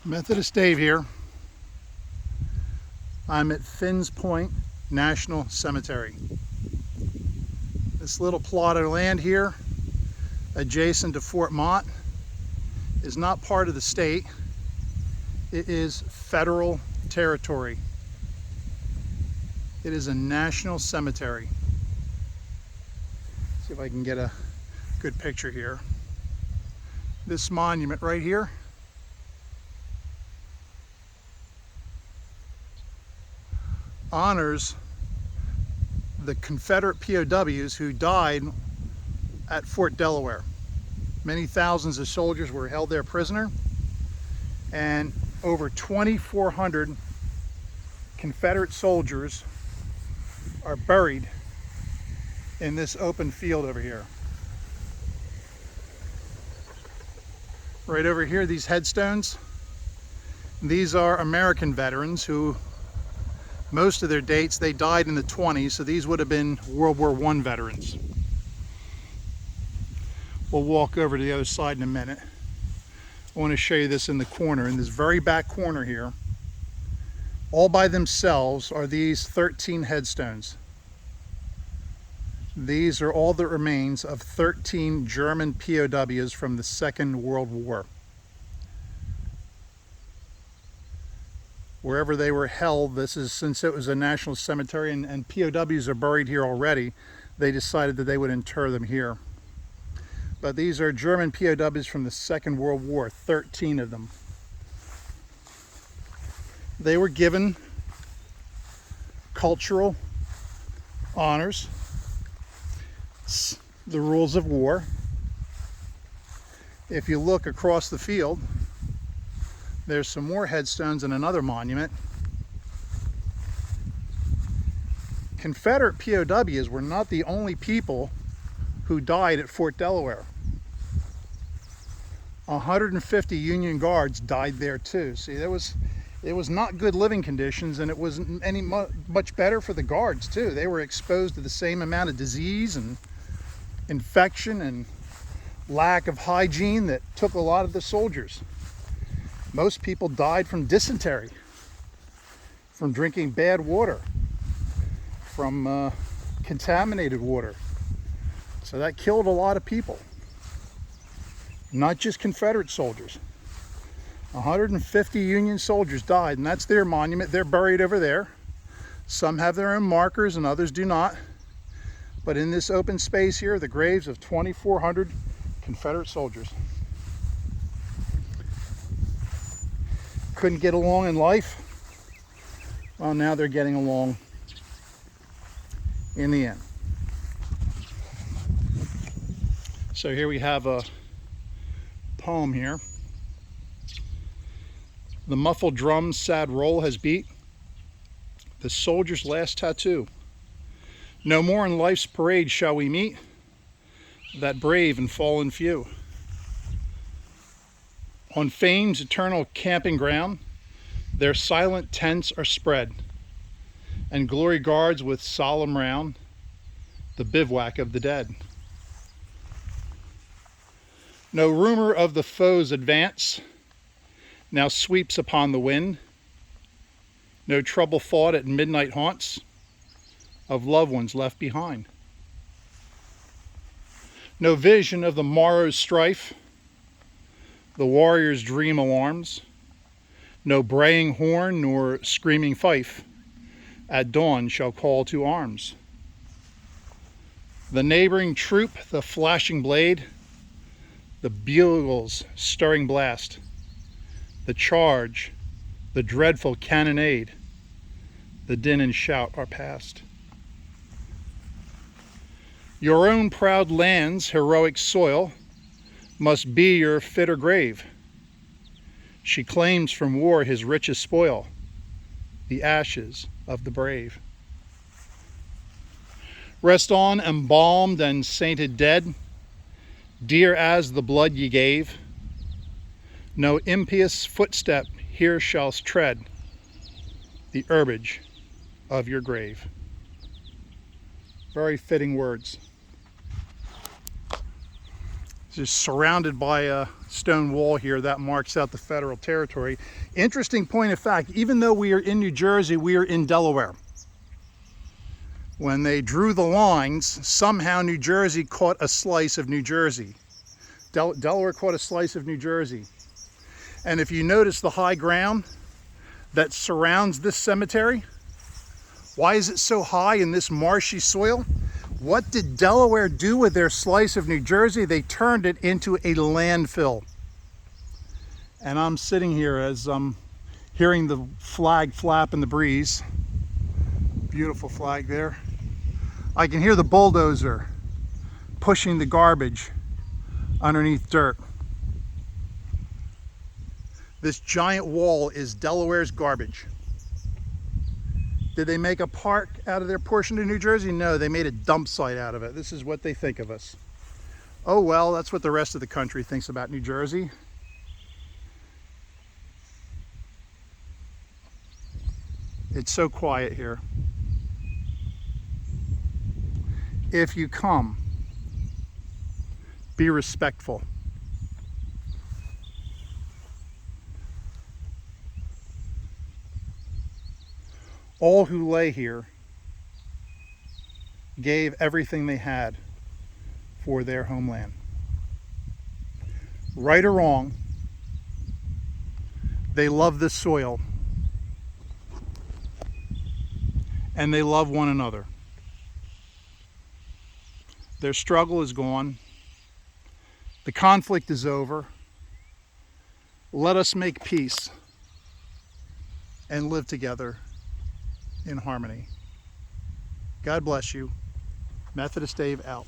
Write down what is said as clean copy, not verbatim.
Methodist Dave here. I'm at Finns Point National Cemetery. This little plot of land here, adjacent to Fort Mott, is not part of the state. It is federal territory. It is a national cemetery. See if I can get a good picture here. This monument right here honors the Confederate POWs who died at Fort Delaware. Many thousands of soldiers were held there prisoner, and over 2,400 Confederate soldiers are buried in this open field over here. Right over here, these headstones, these are American veterans who, most of their dates, they died in the 20s, so these would have been World War I veterans. We'll walk over to the other side in a minute. I want to show you this in the corner, in this very back corner here. All by themselves are these 13 headstones. These are all the remains of 13 German POWs from the Second World War. Wherever they were held, this is, since it was a national cemetery and POWs are buried here already, they decided that they would inter them here. But these are German POWs from the Second World War, 13 of them. They were given cultural honors, the rules of war. If you look across the field, there's some more headstones and another monument. Confederate POWs were not the only people who died at Fort Delaware. 150 Union Guards died there too. See, it was not good living conditions, and it wasn't any much better for the guards too. They were exposed to the same amount of disease and infection and lack of hygiene that took a lot of the soldiers. Most people died from dysentery, from drinking bad water, from contaminated water. So that killed a lot of people, not just Confederate soldiers. 150 Union soldiers died, and that's their monument. They're buried over there. Some have their own markers and others do not. But in this open space here are the graves of 2,400 Confederate soldiers. Couldn't get along in life. Well, now they're getting along in the end. So here we have a poem here. The muffled drum's sad roll has beat the soldier's last tattoo. No more in life's parade shall we meet that brave and fallen few. On fame's eternal camping ground, their silent tents are spread, and glory guards with solemn round the bivouac of the dead. No rumor of the foe's advance now sweeps upon the wind. No trouble fought at midnight haunts of loved ones left behind. No vision of the morrow's strife, the warrior's dream alarms. No braying horn nor screaming fife at dawn shall call to arms. The neighboring troop, the flashing blade, the bugle's stirring blast, the charge, the dreadful cannonade, the din and shout are past. Your own proud land's heroic soil must be your fitter grave. She claims from war his richest spoil, the ashes of the brave. Rest on, embalmed and sainted dead, dear as the blood ye gave. No impious footstep here shall tread the herbage of your grave. Very fitting words. just surrounded by a stone wall here that marks out the federal territory. Interesting point of fact, even though we are in New Jersey, we are in Delaware. When they drew the lines, somehow New Jersey caught a slice of New Jersey. Delaware caught a slice of New Jersey. And if you notice the high ground that surrounds this cemetery, why is it so high in this marshy soil? What did Delaware do with their slice of New Jersey? They turned it into a landfill. And I'm sitting here as I'm hearing the flag flap in the breeze. Beautiful flag there. I can hear the bulldozer pushing the garbage underneath dirt. This giant wall is Delaware's garbage. Did they make a park out of their portion of New Jersey? No, they made a dump site out of it. This is what they think of us. Oh well, that's what the rest of the country thinks about New Jersey. It's so quiet here. If you come, be respectful. All who lay here gave everything they had for their homeland. Right or wrong, they love this soil and they love one another. Their struggle is gone. The conflict is over. Let us make peace and live together in harmony. God bless you. Methodist Dave out.